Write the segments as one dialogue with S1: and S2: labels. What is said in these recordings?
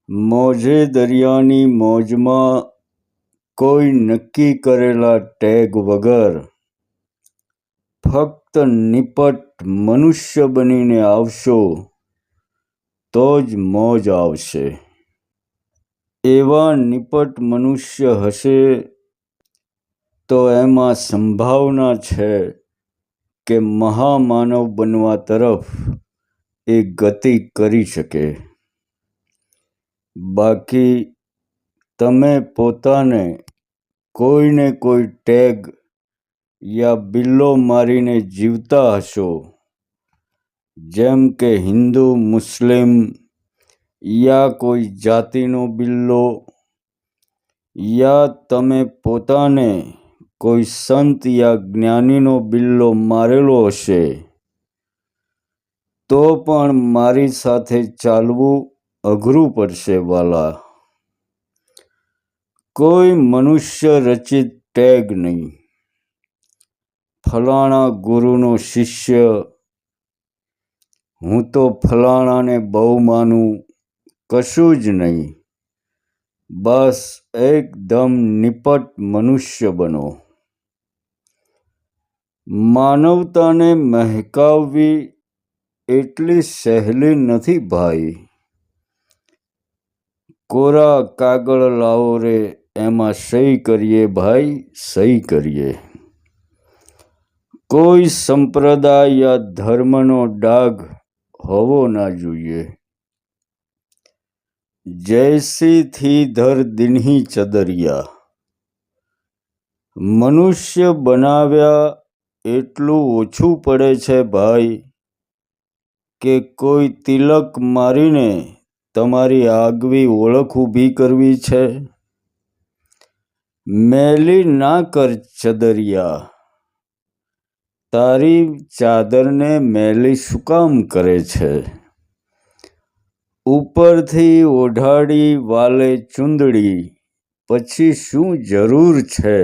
S1: મોજે દરિયાની મોજમાં કોઈ નક્કી કરેલા ટેગ વગર ફક્ત નિપટ મનુષ્ય બનીને આવશો તો જ મોજ આવશે. એવા નિપટ મનુષ્ય હશે તો એમાં સંભાવના છે કે મહામાનવ બનવા તરફ એ ગતિ કરી શકે. બાકી તમે પોતાને કોઈને કોઈ ટેગ યા બિલ્લો મારીને જીવતા હશો, જેમ કે હિન્દુ, મુસ્લિમ યા કોઈ જાતિનો બિલ્લો, યા તમે પોતાને કોઈ સંત યા જ્ઞાનીનો બિલ્લો મારેલો હશે, તો પણ મારી સાથે ચાલવું અઘરું પડશે વાલા. કોઈ મનુષ્ય રચિત ટેગ નહીં. ફલાણા ગુરુનો શિષ્ય, હું તો ફલાણાને બહુ માનું, કશું જ નહીં. બસ એકદમ નિપટ મનુષ્ય બનો. માનવતાને મહેકાવવી એટલી સહેલી નથી ભાઈ. કોરા કાગળ લાવો રે, એમાં સહી કરીએ ભાઈ, સહી કરીએ. કોઈ સંપ્રદાય યા ધર્મનો ડાઘ હોવો ના જોઈએ. જૈસી થી ધર દિન્હી ચદરિયા. મનુષ્ય બનાવ્યા એટલું ઓછું પડે છે ભાઈ કે કોઈ તિલક મારીને તમારી આગવી ઓળખ ઊભી કરવી છે. મેલી ના કર ચદરિયા. તારી ચાદરને મેલી શું કામ કરે છે? ઉપરથી ઓઢાડી વાલે ચૂંદડી, પછી શું જરૂર છે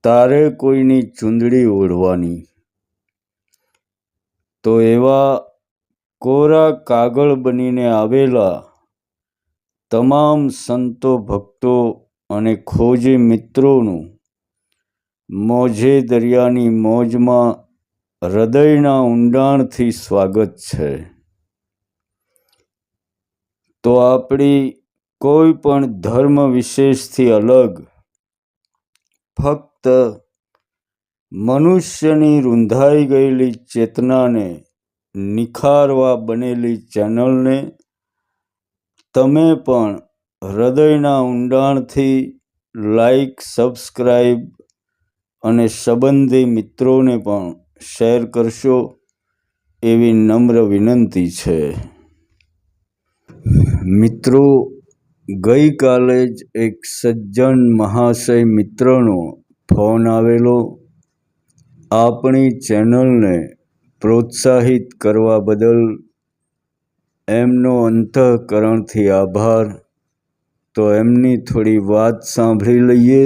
S1: તારે કોઈની ચૂંદડી ઓઢવાની? તો એવા કોરા કાગળ બનીને આવેલા તમામ સંતો, ભક્તો અને ખોજી મિત્રોનું મોજે દરિયાની મોજમાં હૃદયના ઊંડાણથી સ્વાગત છે. તો આપણી કોઈ પણ ધર્મ વિશેષથી અલગ ફક્ત મનુષ્યની રૂંધાઈ ગયેલી ચેતનાને નિખારવા બનેલી ચેનલને તમે પણ હૃદયના ઊંડાણથી લાઈક, સબસ્ક્રાઈબ અને સંબંધી મિત્રોને પણ શેર કરશો એવી નમ્ર વિનંતી છે. મિત્રો, ગઈકાલે જ એક સજ્જન મહાશય મિત્રનો ફોન આવેલો. આપણી ચેનલને પ્રોત્સાહિત કરવા બદલ એમનો અંતઃકરણથી આભાર. તો એમની થોડી વાત સાંભળી લઈએ,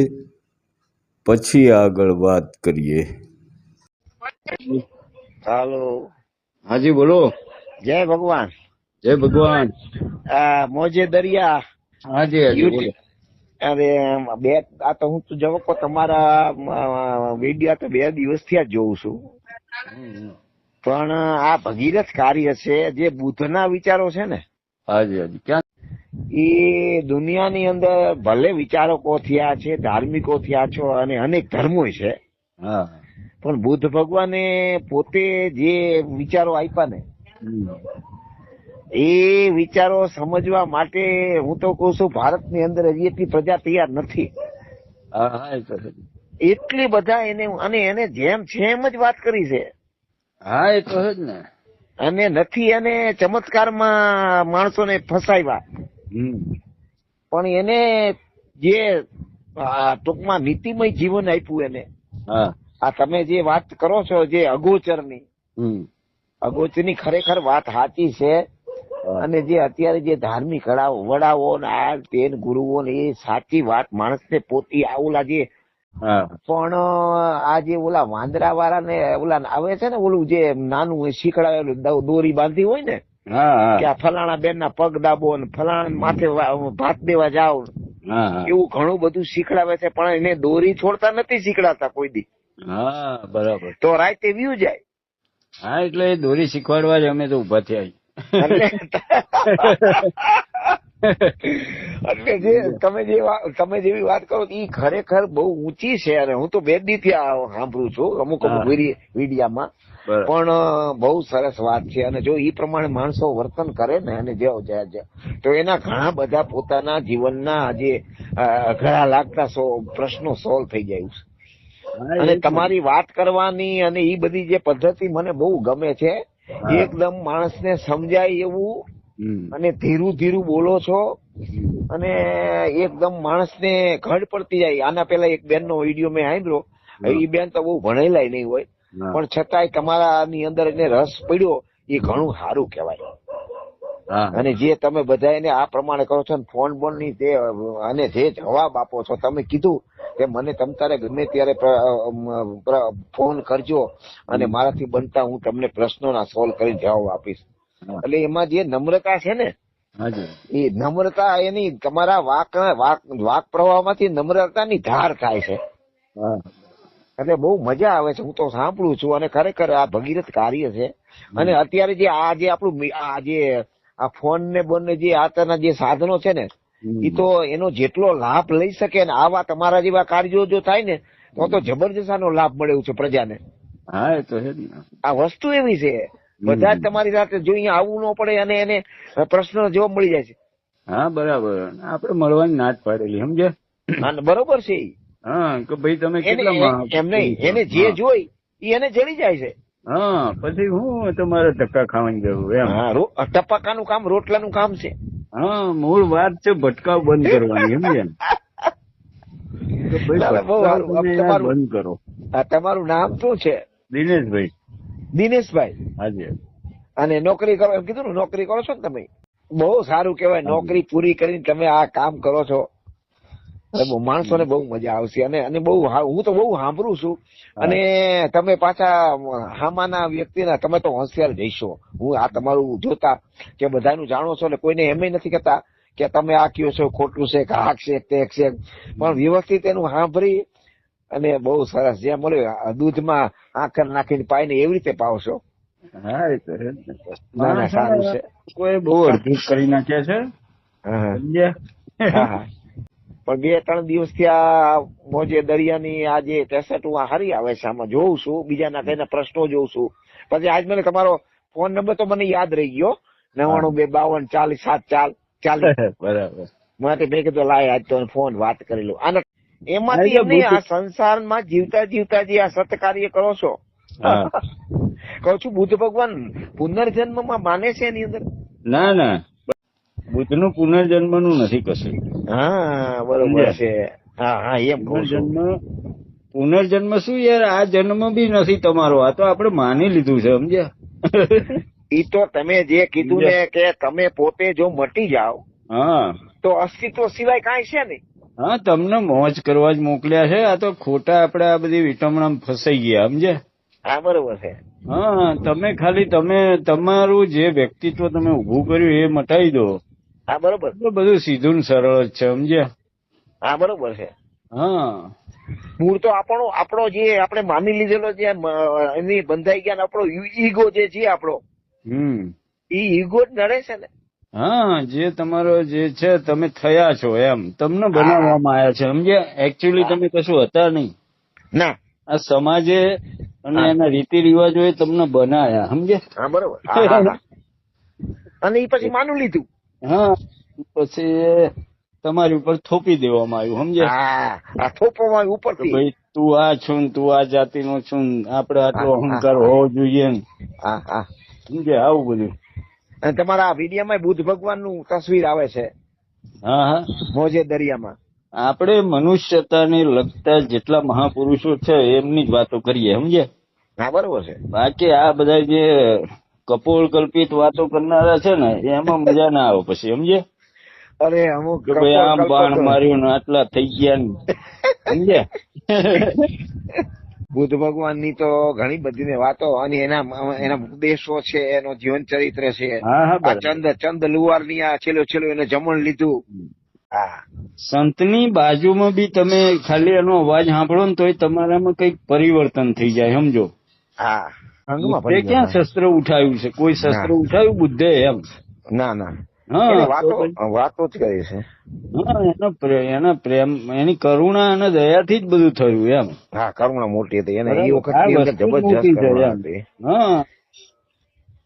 S1: પછી આગળ વાત કરીએ.
S2: હાલો.
S1: હાજી બોલો.
S2: જય ભગવાન.
S1: જય ભગવાન.
S2: મોજે દરિયા.
S1: હાજી હાજી બોલો.
S2: અરે આ તો હું તો જવો તમારા વિડીયો તો 2 દિવસથી જ જોઉં છું. પણ આ ભગીરથ કાર્ય છે જે બુદ્ધના વિચારો છે ને.
S1: હાજી હાજી. ક્યાં
S2: એ દુનિયાની અંદર ભલે વિચારકો થયા છે, ધાર્મિકો થયા છો અને અનેક ધર્મો છે.
S1: હા.
S2: પણ બુદ્ધ ભગવાને પોતે જે વિચારો આપ્યા ને એ વિચારો સમજવા માટે હું તો કઉ છું ભારતની અંદર હજી એટલી પ્રજા તૈયાર નથી. એટલી બધા એને જેમ છે એમ જ વાત કરી છે.
S1: હા, એ તો જ ને.
S2: અને નથી એને ચમત્કારમાં માણસોને ફસાવ્યા. પણ એને જે ટૂંકમાં નીતિમય જીવન આપ્યું એને. આ તમે જે વાત કરો છો જે અગોચરની, અગોચરની ખરેખર વાત સાચી છે. અને જે અત્યારે જે ધાર્મિક વડાઓ ને આ તેન ગુરુઓ ને એ સાચી વાત માણસને પોતી ઓલા જે પણ આ જે ઓલા વાંદરા વાળા ને ઓલા આવે છે ને ઓલું જે નાનું શીખડાવેલું દોરી બાંધી હોય ને
S1: હા
S2: કે આ ફલાણા બેન ના પગ દાબો ને ફલાણા માથે ભાત દેવા જાઓ,
S1: હા
S2: એવું ઘણું બધું શીખડાવે છે, પણ એને દોરી છોડતા નથી શીખડાતા કોઈ દી.
S1: હા બરાબર.
S2: તો રાતે વ્યુ જાય.
S1: હા એટલે એ દોરી શીખવાડવા જ અમે તો ઉભા થયા.
S2: એટલે જે તમે જેવી વાત કરો એ ખરેખર બહુ ઊંચી છે, અને હું તો બે દી થી સાંભળું છું અમુક વિડીયામાં, પણ બહુ સરસ વાત છે. અને જો એ પ્રમાણે માણસો વર્તન કરે ને અને તો એના ઘણા બધા પોતાના જીવનના જે ઘણા લાગતા પ્રશ્નો સોલ્વ થઈ જાય છે. અને તમારી વાત કરવાની અને એ બધી જે પદ્ધતિ મને બહુ ગમે છે. એકદમ માણસને સમજાય એવું અને ધીરું ધીરું બોલો છો, અને એકદમ માણસને ઘડ પડતી જાય. આના પેલા એક બેન નો વિડીયો મેં સાંભળ્યો, એ બેન તો બહુ ભણેલાય નહીં હોય, પણ છતાંય તમારાની અંદર એને રસ પડ્યો, એ ઘણું સારું કહેવાય. અને જે તમે બધા એને આ પ્રમાણે કરો છો, ફોન બોન ની જે અને જે જવાબ આપો છો, તમે કીધું કે મને તમ તારે ગમે ત્યારે ફોન કરજો અને મારાથી બનતા હું તમને પ્રશ્નોના સોલ્વ કરી જવાબ આપીશ. એટલે એમાં જે નમ્રતા છે ને, એ નમ્રતા એની તમારા વાક પ્રવાહમાંથી નમ્રતાની ધાર થાય છે. એટલે બહુ મજા આવે છે. હું તો સાંભળું છું, અને ખરેખર આ ભગીરથ કાર્ય છે. અને અત્યારે જે આપણું આ ફોન ને બંને જે આતાના જે સાધનો છે ને, એ તો એનો જેટલો લાભ લઈ શકે ને, આવા તમારા જેવા કાર્યો જો થાય ને, તો જબરજસ્ત આનો લાભ મળે એવું છે પ્રજાને.
S1: હા એ તો છે.
S2: આ વસ્તુ એવી છે, બધા જ તમારી સાથે જો અહીંયા આવવું ન પડે અને એને પ્રશ્ન જવાબ મળી જાય છે.
S1: હા બરાબર. આપડે મળવાની ના જ પાડેલી, સમજે?
S2: બરોબર છે.
S1: હા કે ભાઈ તમે કેટલા
S2: એમ નહીં, એને જે જોઈ એને જડી જાય છે.
S1: હા પછી હું તમારે ધક્કા ખાવાની જરૂર એમ.
S2: હા, ટપાકાનું કામ રોટલાનું કામ છે.
S1: હા મૂળ વાત છે ભટકાવ બંધ કરવાની, સમજે? બંધ કરો.
S2: તમારું નામ શું છે?
S1: દિનેશભાઈ.
S2: દિનેશભાઈ.
S1: હાજી.
S2: અને નોકરી કરો એમ કીધું ને, નોકરી કરો છો ને તમે? બહુ સારું કેવાય. નોકરી પૂરી કરીને તમે આ કામ કરો છો, માણસોને બહુ મજા આવશે. અને બહુ હું તો બહુ સાંભળું છું. અને તમે પાછા હામાના વ્યક્તિના તમે તો હોશિયાર જઈશો. હું આ તમારું જોતા કે બધાનું જાણો છો, એટલે કોઈને એમ નથી કહેતા કે તમે આ કયો છો ખોટું છે કે હાક છે તે છે, પણ વ્યવસ્થિત એનું સાંભળી અને બહુ સરસ જેમ મળ્યું દૂધમાં આખર નાખીને પાઈને એવી રીતે પાવશો.
S1: હા એ તો
S2: ના ના સારું છે.
S1: કોઈ બહુ અડધું કરી નાખ્યા છે.
S2: હા પણ 2-3 દિવસથી આ મોજે દરિયાની આ જે કેસેટ હારી આવે છે, આમાં જોઉં છું, બીજાના કઈના પ્રશ્નો જોઉં છું. પછી આજ મને તમારો ફોન નંબર તો મને યાદ રહી ગયો, 99-52-40-7-4-40.
S1: બરાબર.
S2: માટે મેં કીધું લાય આજ તો ફોન વાત કરી લઉં. અને એમાંથી એમને આ સંસારમાં જીવતા જીવતા જે આ સત્કાર્ય કરો છો, કહું છું બુદ્ધ ભગવાન પુનર્જન્મમાં માને છે એની અંદર?
S1: ના ના, બુદ્ધ નું પુનર્જન્મ નું નથી કશું.
S2: હા બરોબર છે. હા એમ
S1: પુનર્જન્મ શું યાર, આ જન્મ બી નથી તમારો, આ તો આપડે માની લીધું છે, સમજ્યા?
S2: ઈ તો તમે જે કીધું ને કે તમે પોતે જો મટી જાઓ,
S1: હા,
S2: તો અસ્તિત્વ સિવાય કાંઈ છે નહીં.
S1: હા તમને મોજ કરવા જ મોકલ્યા છે. આ તો ખોટા આપડે આ બધી વિટમણામાં ફસાઈ ગયા, સમજે?
S2: હા બરોબર છે.
S1: હા તમે ખાલી તમારું જે વ્યક્તિત્વ તમે ઉભું કર્યું એ મટાઈ દો.
S2: હા બરોબર.
S1: બધું સીધું ને સરળ જ છે, સમજ્યા?
S2: હા બરોબર છે.
S1: હા
S2: મૂળ તો આપણો જે આપણે માની લીધેલો જે એની બંધાઈ ગયા આપણો ઈગો જે છે આપણો, ઈગો જ નડે છે ને.
S1: હા જે તમારો જે છે તમે થયા છો એમ, તમને બનાવવામાં આવ્યા છે, સમજ્યા? એકચ્યુઅલી તમે કશું હતા નહીં.
S2: ના,
S1: આ સમાજે અને એના રીતિ રિવાજો એ તમને બનાયા, સમજે?
S2: હા બરોબર. અને એ પછી માનું લીધું.
S1: હા પછી તમારી ઉપર થોપી દેવામાં આવ્યું, સમજે?
S2: હા થોપવામાં આવ્યું ઉપરથી.
S1: ભાઈ તું આ છું ને તું આ જાતિનો છું, આપડે આટલો અહંકાર હોવો જોઈએ ને, સમજે? આવું બધું.
S2: અને તમારા વિડીયોમાં બુદ્ધ ભગવાન નું તસવીર આવે છે.
S1: હા
S2: મોજે દરિયામાં.
S1: આપણે મનુષ્યતાને લગતા જેટલા મહાપુરુષો છે એમની જ વાતો કરીએ, સમજે?
S2: હા બરોબર છે.
S1: બાકી આ બધા જે કપોળ કલ્પિત વાતો કરનારા છે ને, એમાં મજા ના આવે પછી, સમજે?
S2: અરે અમુક
S1: કે ભાઈ આમ બાણ માર્યું ને આટલા થઈ ગયા ને, સમજે?
S2: બુદ્ધ ભગવાનની તો ઘણી બધી વાતો અને એના ઉપદેશો છે, એનો જીવન ચરિત્ર છે.
S1: હા હા
S2: આ
S1: બરાબર.
S2: ચંદ લુવારની આ છેલ્લું એને જમણ લીધું. હા,
S1: સંતની બાજુમાં બી તમે ખાલી એનો અવાજ સાંભળો ને તોય તમારામાં કઈક પરિવર્તન થઈ જાય, સમજો.
S2: હા, અંગમાં
S1: બુદ્ધે
S2: પડી
S1: ક્યાં
S2: જવાય.
S1: શસ્ત્ર ઉઠાવ્યું છે? કોઈ શસ્ત્ર
S2: ના
S1: ઉઠાવ્યું બુદ્ધે? એમ.
S2: ના ના, એને
S1: હા તો
S2: વાતો જ કરી છે.
S1: હા, એના પ્રેમ, એની કરુણા અને દયાથી જ બધું થયું, એમ.
S2: હા, કરુણા મોટી હતી એને, એ
S1: બરાબર.
S2: વખત
S1: આ
S2: ની અંદર
S1: વસ્તુ જ
S2: જબરજસ્ત
S1: મોટી છે,
S2: કરુણા
S1: એમ.
S2: હતી.
S1: હા,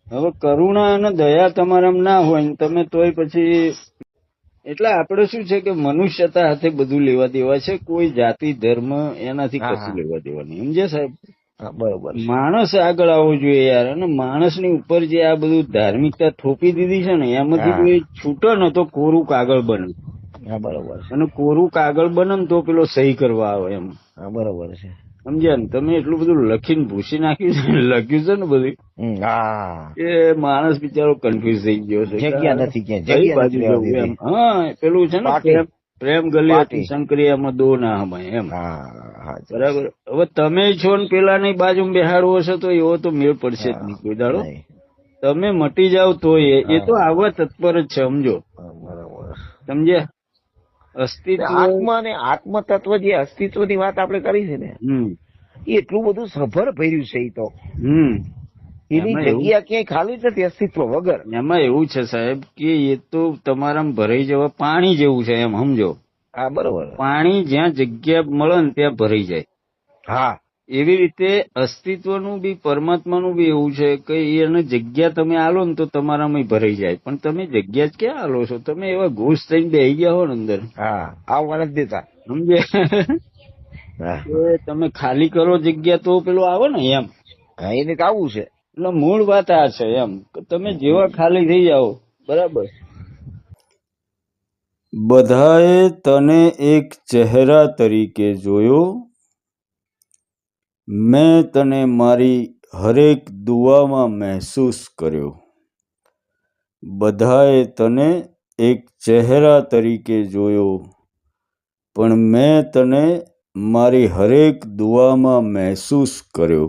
S1: હવે કરુણા અને દયા તમારામાં ના હોય ને તમે તોય પછી, એટલે આપણે શું છે કે મનુષ્યતા સાથે બધું લેવા દેવા છે. કોઈ જાતિ ધર્મ એનાથી
S2: હા
S1: કશું
S2: હા
S1: લેવા દેવા નહીં, સમજ્યા સાહેબ?
S2: હા, બરોબર છે.
S1: માણસ આગળ આવવો જોઈએ યાર. અને માણસની ઉપર જે આ બધું ધાર્મિકતા થોપી દીધી છે ને, એમાંથી જો
S2: હા
S1: એ છૂટે ને તો કોરું કાગળ બને.
S2: હા, બરોબર છે.
S1: અને કોરું કાગળ બને ને તો પેલો સહી કરવા આવે, એમ.
S2: હા, બરોબર છે.
S1: સમજ્યા ને? તમે એટલું બધું લખીને ભૂસી નાખ્યું છે, લખ્યું છે ને બધું,
S2: હા,
S1: એ માણસ બિચારો કન્ફ્યુઝ થઈ ગયો છે કે
S2: જગ્યા નથી, ક્યાંય
S1: કઈ
S2: જગ્યા
S1: બાજુ
S2: નથી રહેવા
S1: જવું, એમ.
S2: દીધી.
S1: હા, પેલું છે ને
S2: પાટી
S1: પ્રેમ, પ્રેમ ગલી હતી
S2: પાટી.
S1: શંકરિયામાં દો ના હમાય, એમ.
S2: હા હા
S1: બરાબર. હવે તમે છો ને પેલાની બાજુ બેહાડવો હશે તો એવો તો મેળ પડશે જ
S2: હા,
S1: નહીં કોઈ દાડો.
S2: નહીં.
S1: તમે મટી જાવ તો એ તો
S2: હા
S1: આવવા તત્પર જ છે, સમજો.
S2: હા, બરોબર.
S1: સમજ્યા? અસ્તિત્વ.
S2: આત્મા અને આત્મ તત્વ જે અસ્તિત્વની વાત આપણે કરી છે ને,
S1: હમ
S2: એ એટલું બધું સભર ભર્યું છે. એ તો
S1: હમ
S2: એની
S1: એમાં એવું
S2: જગ્યા ક્યાંય ખાલી જ નથી અસ્તિત્વ વગર.
S1: એમાં એવું છે સાહેબ કે એ તો તમારામાં ભરાઈ જવા પાણી જેવું છે, એમ સમજો.
S2: હા, બરોબર.
S1: પાણી જ્યાં જગ્યા મળે ને ત્યાં ભરાઈ જાય.
S2: હા
S1: એવી રીતે અસ્તિત્વનું બી પરમાત્માનું બી એવું છે કે એને જગ્યા તમે આલો ને તો તમારામાં ભરાઈ જાય. પણ તમે જગ્યા જ ક્યાં આલો છો? તમે એવા ઘૂસ થઈને બેસી ગયા હો ને અંદર,
S2: હા, આવવા નથી દેતા.
S1: સમજે?
S2: હા
S1: એ તમે ખાલી કરો જગ્યા તો પેલો આવે ને, એમ.
S2: હા, એને તો આવું છે.
S1: એટલે મૂળ વાત આ છે, એમ. કે તમે જેવા ખાલી થઈ જાઓ, બરાબર. બધાએ તને એક ચહેરા તરીકે જોયો. મેં તને મારી હરેક દુઆમાં મહેસૂસ કર્યો. બધાએ તને એક ચહેરા તરીકે જોયો, પણ મેં તને મારી હરેક દુઆમાં મહેસૂસ કર્યો.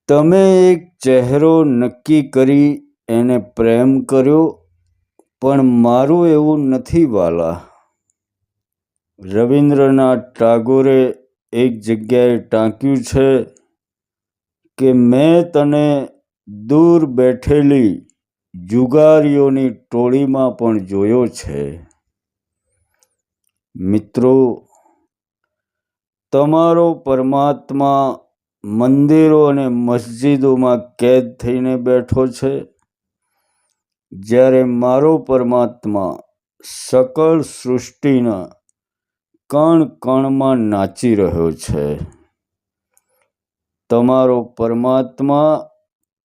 S1: તમે એક ચહેરો નક્કી કરી એને પ્રેમ કર્યો, પણ મારું એવું નથી વાલા. રવિન્દ્રનાથ ટાગોરે એક જગ્યાએ ટાંક્યું છે કે મેં તને દૂર બેઠેલી જુગારીઓની ટોળીમાં પણ જોયો છે. મિત્રો, તમારો પરમાત્મા મંદિરો અને મસ્જિદોમાં કેદ થઈને બેઠો છે, જ્યારે મારો પરમાત્મા સકળ સૃષ્ટિના કણ કણમાં નાચી રહ્યો છે. તમારો પરમાત્મા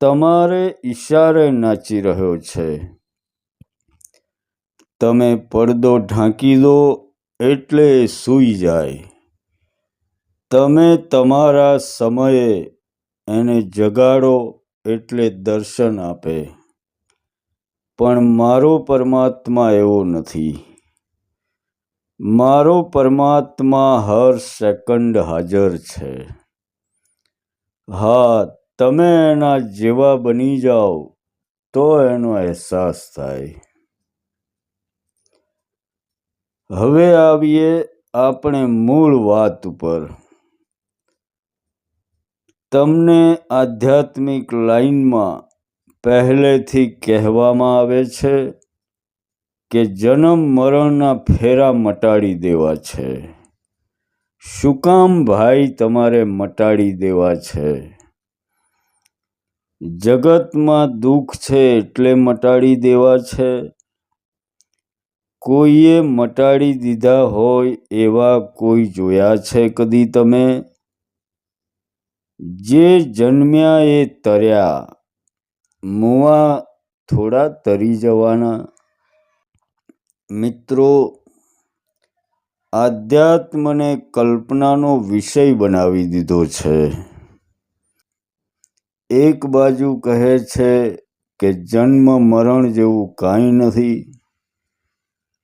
S1: તમારે ઈશારે નાચી રહ્યો છે. તમે પડદો ઢાંકી દો એટલે એ સૂઈ જાય. તમે તમારા સમયે એને જગાડો એટલે દર્શન આપે. પણ મારો પરમાત્મા એવો નથી. મારો પરમાત્મા હર સેકન્ડ હાજર છે. હા, તમે એના જેવા બની જાઓ તો એનો અહેસાસ થાય. હવે આવીએ આપણે મૂળ વાત ઉપર. તમને આધ્યાત્મિક લાઈનમાં પહેલેથી કહેવામાં આવે છે કે જન્મ મરણના ફેરા મટાડી દેવા છે. શું કામ ભાઈ તમારે મટાડી દેવા છે? જગતમાં દુઃખ છે એટલે મટાડી દેવા છે? કોઈએ મટાડી દીધા હોય એવા કોઈ જોયા છે કદી તમે? જે જન્મ્યા એ તર્યા, મુવા થોડા તરી જવાના? મિત્રો, આધ્યાત્મને કલ્પનાનો વિષય બનાવી દીધો છે. એક બાજુ કહે છે કે જન્મ મરણ જેવું કાંઈ નથી,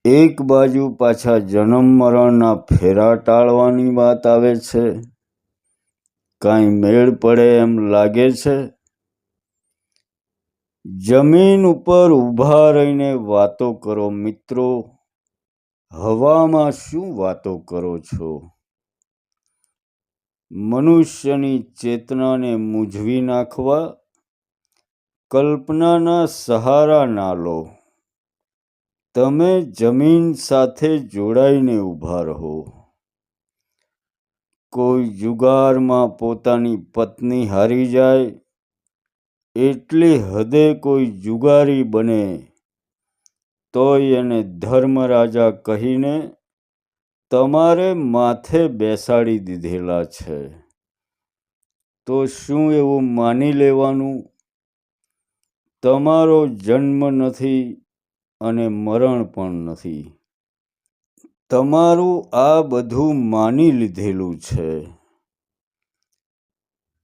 S1: એક બાજુ પાછા જન્મ મરણના ફેરા ટાળવાની વાત આવે છે. કાંઈ મેળ પડે એમ લાગે છે? જમીન ઉપર ઊભા રહીને વાતો કરો મિત્રો, હવામાં શું વાતો કરો છો? મનુષ્યની ચેતનાને મૂંઝવી નાખવા કલ્પનાના સહારા ના લો. તમે જમીન સાથે જોડાઈને ઊભા રહો. કોઈ જુગારમાં પોતાની પત્ની હારી જાય, એટલી હદે કોઈ જુગારી બને, તોય એને ધર્મરાજા કહીને તમારે માથે બેસાડી દીધેલા છે. તો શું એવું માની લેવાનું? તમારો જન્મ નથી અને મરણ પણ નથી. તમારું આ બધું માની લીધેલું છે.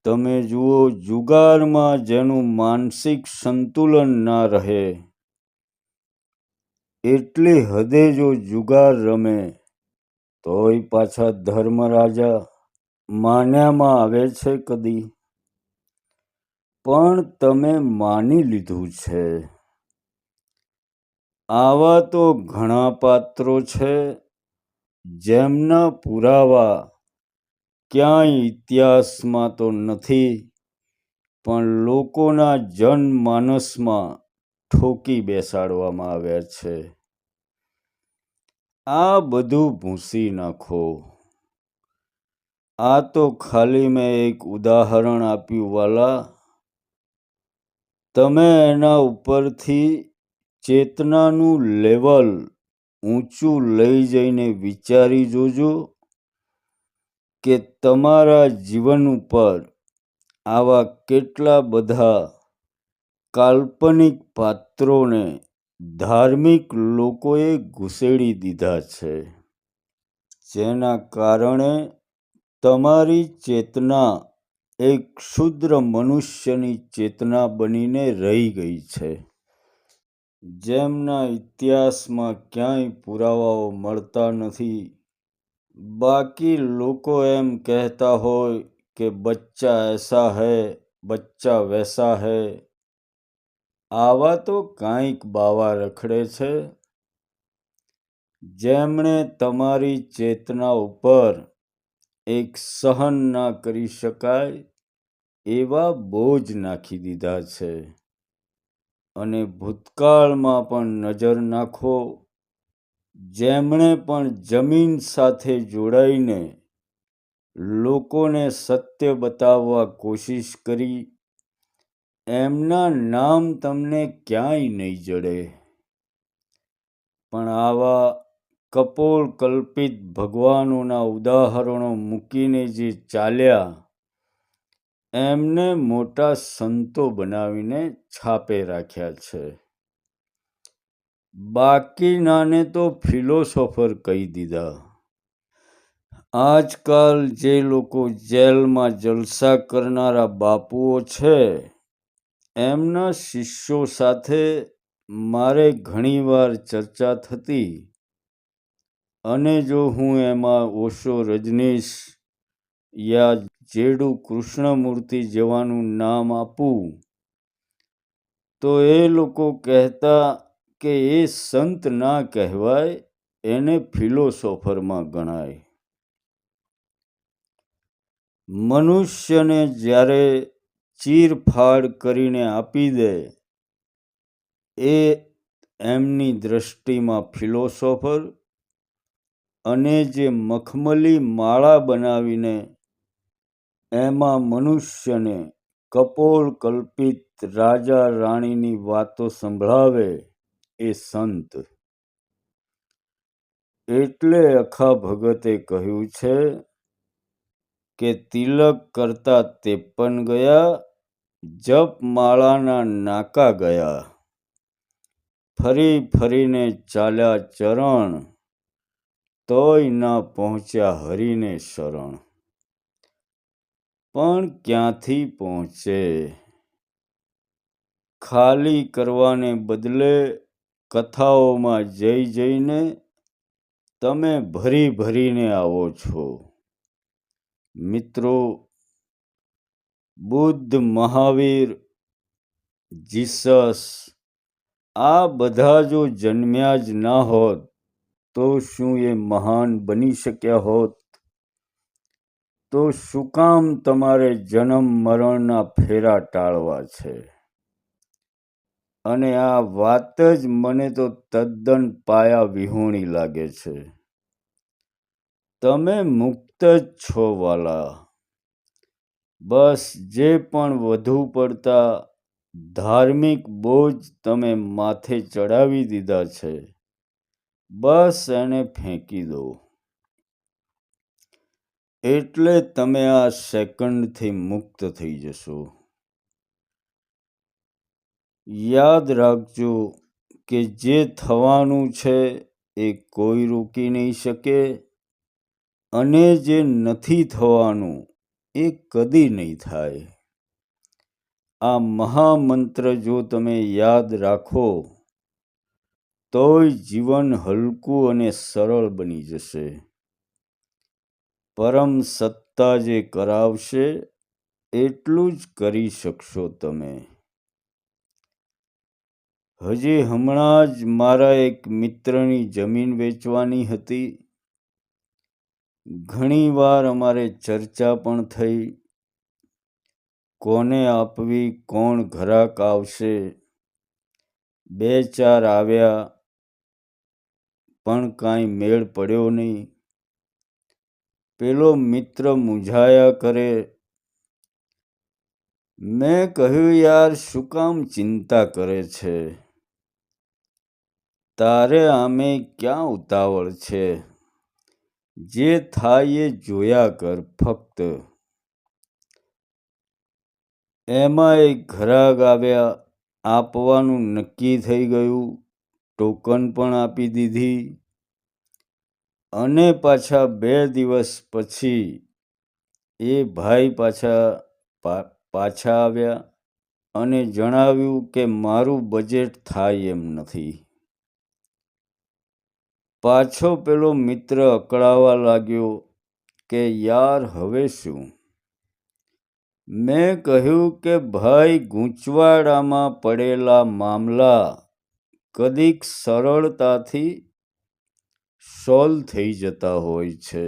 S1: તમે જુઓ, જુગારમાં જેનું માનસિક સંતુલન ના રહે, એટલી હદે જો જુગાર રમે, તોય પાછા ધર્મરાજા માન્યામાં આવે છે કદી? પણ તમે માની લીધું છે. આવા તો ઘણા પાત્રો છે, જેમના પુરાવા ક્યાંય ઇતિહાસમાં તો નથી, પણ લોકોના જનમાનસમાં ઠોકી બેસાડવામાં આવ્યા છે. આ બધું ભૂંસી નાખો. આ તો ખાલી મેં એક ઉદાહરણ આપ્યું વાલા. તમે એના ઉપરથી ચેતનાનું લેવલ ઊંચું લઈ જઈને વિચારી જોજો કે તમારા જીવન ઉપર આવા કેટલા બધા કાલ્પનિક પાત્રોને ધાર્મિક લોકોએ ઘુસેડી દીધા છે, જેના કારણે તમારી ચેતના એક ક્ષુદ્ર મનુષ્યની ચેતના બનીને રહી ગઈ છે, જેમના ઇતિહાસમાં ક્યાંય પુરાવાઓ મળતા નથી. બાકી લોકો એમ કહેતા હોય કે બચ્ચા એસા હૈ, બચ્ચા વૈસા હૈ. આવા તો કાંઈક બાવા રખડે છે, જેમણે તમારી ચેતના ઉપર એક સહન ના કરી શકાય એવા બોજ નાખી દીધા છે. અને ભૂતકાળમાં પણ નજર નાખો, જેમણે પણ જમીન સાથે જોડાઈને લોકોને સત્ય બતાવવા કોશિશ કરી, એમના નામ તમને ક્યાંય નહીં જડે. પણ આવા કપોળ કલ્પિત ભગવાનોના ઉદાહરણો મૂકીને જે ચાલ્યા, એમને મોટા સંતો બનાવીને છાપે રાખ્યા છે. બાકીનાને તો ફિલોસોફર કહી દીધા. આજકાલ જે લોકો જેલમાં જલસા કરનારા બાપુઓ છે, એમના શિષ્યો સાથે મારે ઘણીવાર ચર્ચા થતી, અને જો હું એમાં ઓશો રજનીશ યા જેડુ કૃષ્ણમૂર્તિ જેવાનું નામ આપું, તો એ લોકો કહેતા કે એ સંત ના કહેવાય, એને ફિલોસોફરમાં ગણાય. મનુષ્યને જ્યારે ચીરફાડ કરીને આપી દે, એ એમની દ્રષ્ટિમાં ફિલોસોફર, અને જે મખમલી માળા બનાવીને એમાં મનુષ્યને કપોળ કલ્પિત રાજા રાણીની વાતો સંભળાવે, એ સંત. એટલે અખા ભગતે કહ્યું છે કે તિલક કરતા 53 ગયા, જપ માળાના નાકા ગયા, ફરી ફરીને ચાલ્યા ચરણ, તોય ના પહોંચ્યા હરિને શરણ. પણ ક્યાંથી પહોંચે? ખાલી કરવાને બદલે કથાઓમાં જઈ જઈને તમે ભરી ભરીને આવો છો. મિત્રો, બુદ્ધ, મહાવીર, જીસસ આ બધા જો જન્મ્યા જ ના હોત તો શું એ મહાન બની શક્યા હોત? તો શું કામ તમારે જન્મ મરણના ફેરા ટાળવા છે? અને આ વાત જ મને તો તદ્દન પાયા વિહોણી લાગે છે. તમે મુક્ત જ છો વાલા. બસ જે પણ વધુ પડતા ધાર્મિક બોજ તમે માથે ચડાવી દીધા છે, બસ એને ફેંકી દો. એટલે તમે આ સેકન્ડથી મુક્ત થઈ જશો. યાદ રાખજો કે જે થવાનું છે એ કોઈ રોકી નહીં શકે, અને જે નથી થવાનું એ કદી નહીં થાય. આ મહામંત્ર જો તમે યાદ રાખો તોય જીવન હલકું અને સરળ બની જશે. પરમ સત્તા જે કરાવશે એટલું જ કરી શકશો તમે. હજી હમણાં જ મારા એક મિત્રની જમીન વેચવાની હતી. ઘણીવાર અમારે ચર્ચા પણ થઈ. કોને આપવી, કોણ ઘરાક આવશે. 2-4 આવ્યા પણ કાંઈ મેળ પડ્યો નહીં. પેલો મિત્ર મૂંઝાયા કરે. મેં કહ્યું, યાર શું કામ ચિંતા કરે છે? તારે આમે ક્યાં ઉતાવળ છે? જે થાય એ જોયા કર ફક્ત. એમાં એક ઘરાક આવ્યા. આપવાનું નક્કી થઈ ગયું. ટોકન પણ આપી દીધી. અને પાછા 2 દિવસ પછી એ ભાઈ પાછા આવ્યા અને જણાવ્યું કે મારું બજેટ થાય એમ નથી. પાછો પેલો મિત્ર અકળાવા લાગ્યો કે યાર હવે શું? મેં કહ્યું કે ભાઈ, ગૂંચવાડામાં પડેલા મામલા કદીક સરળતાથી સોલ્વ થઈ જતા હોય છે.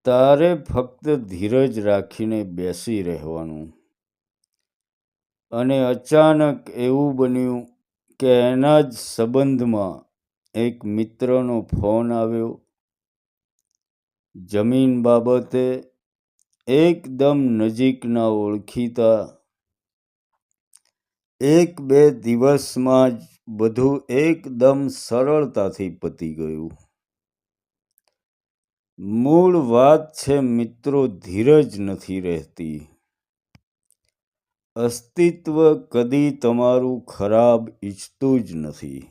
S1: તારે ફક્ત ધીરજ રાખીને બેસી રહેવાનું. અને અચાનક એવું બન્યું કે એના જ સંબંધમાં એક મિત્રનો ફોન આવ્યો. જમીન બાબતે. એકદમ નજીકના ઓળખીતા. 1-2 દિવસમાં જ બધું એકદમ સરળતાથી પતી ગયું. મૂળ વાત છે મિત્રો, ધીરજ નથી રહેતી. અસ્તિત્વ કદી તમારું ખરાબ ઈચ્છતું જ નથી.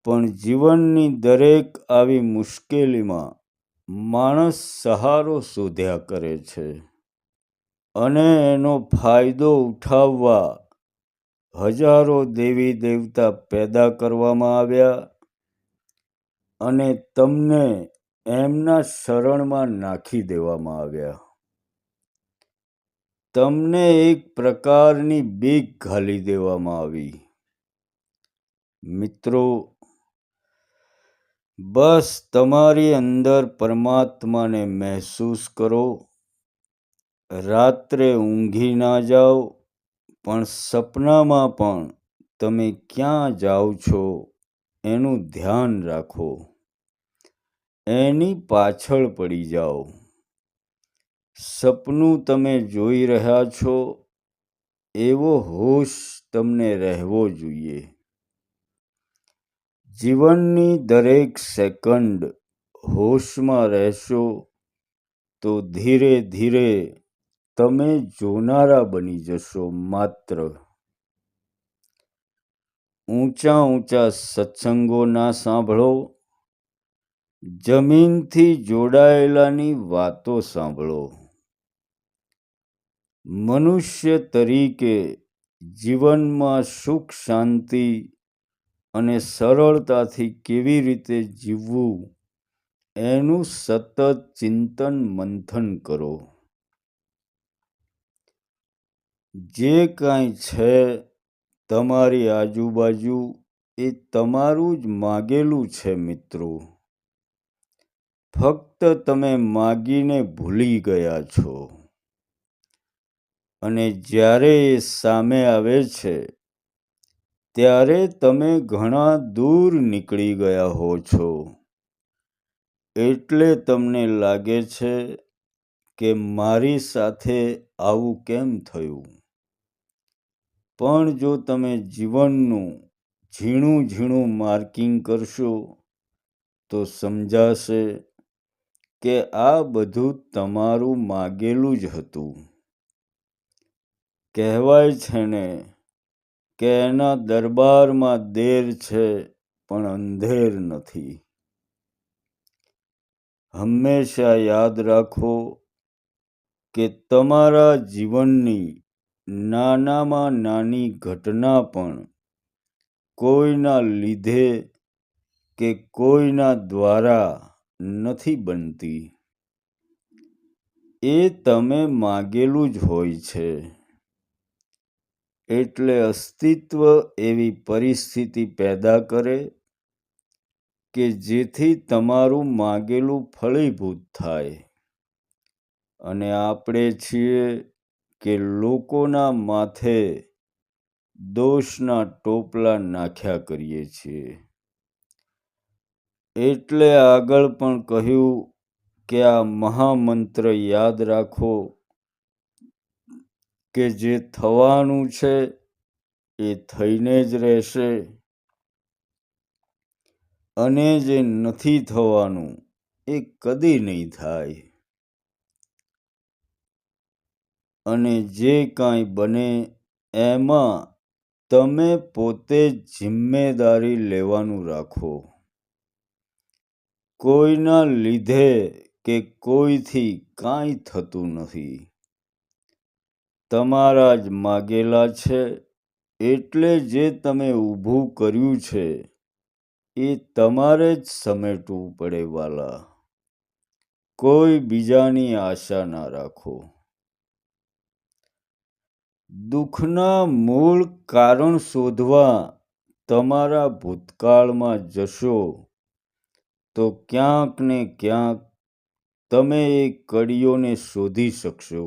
S1: પણ જીવનની દરેક આવી મુશ્કેલીમાં માણસ સહારો શોધ્યા કરે છે. અને એનો ફાયદો ઉઠાવવા હજારો દેવી દેવતા પેદા કરવામાં આવ્યા અને તમને એમના શરણમાં નાખી દેવામાં આવ્યા. તમને એક પ્રકારની બીક ઘાલી દેવામાં આવી. મિત્રો, બસ તમારી અંદર પરમાત્માને મહેસૂસ કરો. રાત્રે ઊંઘી ના જાઓ, પણ સપનામાં પણ તમે ક્યાં જાઓ છો એનું ધ્યાન રાખો. એની પાછળ પડી જાઓ. સપનું તમે જોઈ રહ્યા છો એવો હોશ તમને રહેવો જોઈએ. જીવનની દરેક સેકન્ડ હોશમાં રહેશો તો ધીરે ધીરે તમે જોનારા બની જશો. માત્ર ઊંચા ઊંચા સત્સંગો ના સાંભળો. જમીનથી જોડાયેલાની વાતો સાંભળો. મનુષ્ય તરીકે જીવનમાં સુખ શાંતિ અને સરળતાથી કેવી રીતે જીવવું એનું સતત ચિંતન મંથન કરો. જે કાંઈ છે તમારી આજુબાજુ એ તમારું જ માગેલું છે મિત્રો. ફક્ત તમે માગીને ભૂલી ગયા છો અને જ્યારે એ સામે આવે છે ત્યારે તમે ઘણા દૂર નીકળી ગયા હો છો. એટલે તમને લાગે છે કે મારી સાથે આવું કેમ થયું. પણ જો તમે જીવનનું ઝીણું ઝીણું માર્કિંગ કરશો તો સમજાશે કે આ બધું તમારું માગેલું જ હતું. કહેવાય છે ને કે એના દરબારમાં દેર છે પણ અંધેર નથી. હંમેશા યાદ રાખો કે તમારા જીવનની નાનામાં નાની ઘટના પણ કોઈના લીધે કે કોઈના દ્વારા નથી બનતી. એ તમે માગેલું જ હોય છે. એટલે અસ્તિત્વ એવી પરિસ્થિતિ પેદા કરે કે જેથી તમારું માગેલું ફળીભૂત થાય. અને આપણે છીએ કે લોકોના માથે દોષના ટોપલા નાખ્યા કરીએ છીએ. એટલે આગળ પણ કહ્યું કે આ મહામંત્ર યાદ રાખો કે જે થવાનું છે એ થઈને જ રહેશે અને જે નથી થવાનું એ કદી નહીં થાય. અને જે કાંઈ બને એમાં તમે પોતે જિમ્મેદારી લેવાનું રાખો. કોઈના લીધે કે કોઈથી કાંઈ થતું નથી. તમારા જ માગેલા છે એટલે જે તમે ઊભું કર્યું છે એ તમારે જ સમેટવું પડે વાલા. કોઈ બીજાની આશા ના રાખો. દુઃખના મૂળ કારણ શોધવા તમારા ભૂતકાળમાં જશો તો ક્યાંક ને ક્યાંક તમે એ કડીઓને શોધી શકશો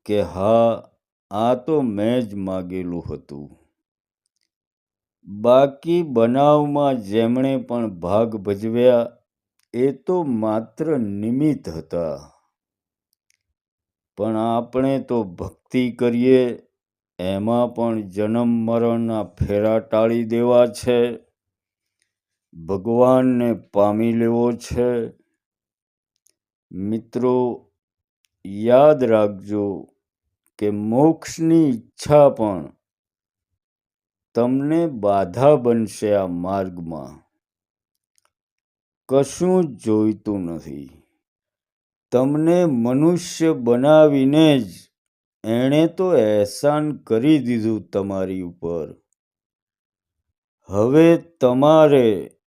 S1: કે હા આ તો મેં જ માગેલું હતું. બાકી બનાવમાં જેમણે પણ ભાગ ભજવ્યા એ તો માત્ર નિમિત્ત હતા. પણ આપણે તો ભક્તિ કરીએ એમાં પણ જન્મ મરણના ફેરા ટાળી દેવા છે. ભગવાનને પામી લેવો છે. મિત્રો યાદ રાખજો કે મોક્ષની ઈચ્છા પણ તમને બાધા બનશે. આ માર્ગમાં કશું જ જોઈતું નથી. તમને મનુષ્ય બનાવીને જ એણે તો અહેસાન કરી દીધું તમારી ઉપર. હવે તમારે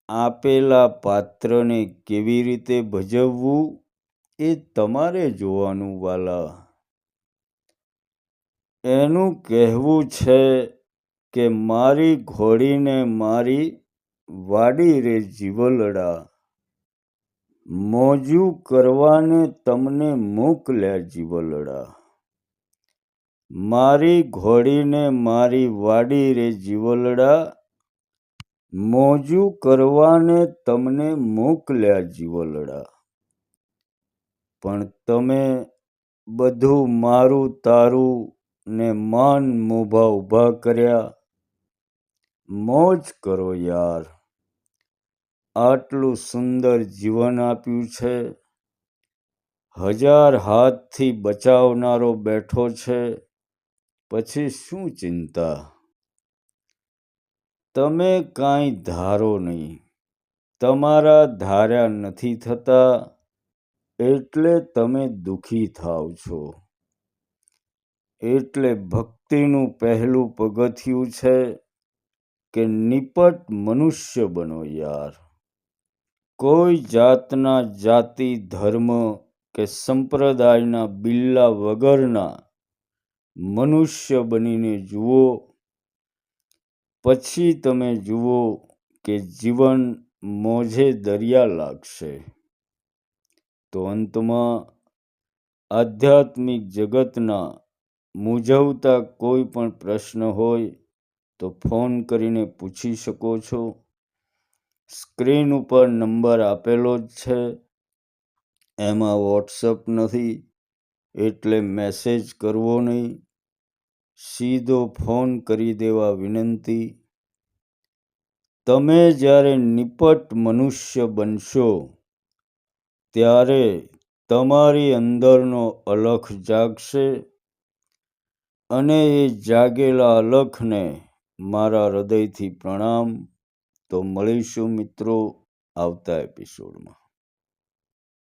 S1: આપેલા પાત્રને કેવી રીતે ભજવવું એ તમારે જોવાનું વાલા. એનું કહેવું છે કે મારી ઘોડીને મારી વાડી રે જીવલડા, મોજું કરવાને તમને મોકલ્યા જીવલડા. મારી ઘોડીને મારી વાડી રે જીવલડા, મોજું કરવાને તમને મોકલ્યા જીવલડા. પણ તમે બધું મારું તારું ને માન મોભા ઊભા કર્યા. મોજ કરો યાર. આટલું સુંદર જીવન આપ્યું છે. 1000 હાથથી બચાવનારો બેઠો છે. પછી શું ચિંતા? તમે કાંઈ ધારો નહીં. તમારા ધાર્યા નથી થતા એટલે તમે દુઃખી થાવ છો. એટલે ભક્તિનું પહેલું પગથિયું છે કે નિપટ મનુષ્ય બનો યાર. કોઈ જાતના જાતિ ધર્મ કે સંપ્રદાયના બિલ્લા વગરના મનુષ્ય બનીને જુઓ, પછી તમે જુઓ કે જીવન મોજે દરિયા લાગશે. તો અંતમાં આધ્યાત્મિક જગતના મૂંઝવતા કોઈ પણ પ્રશ્ન હોય તો ફોન કરીને પૂછી શકો છો. સ્ક્રીન ઉપર નંબર આપેલો જ છે, એમાં વોટ્સઅપ નથી, એટલે મેસેજ કરવો નહીં, સીધો ફોન કરી દેવા વિનંતી. તમે જ્યારે નિપટ મનુષ્ય બનશો ત્યારે તમારી અંદરનો અલખ જાગશે, અને એ જાગેલા અલખને મારા હૃદયથી પ્રણામ. તો મળીશું મિત્રો આવતા એપિસોડમાં.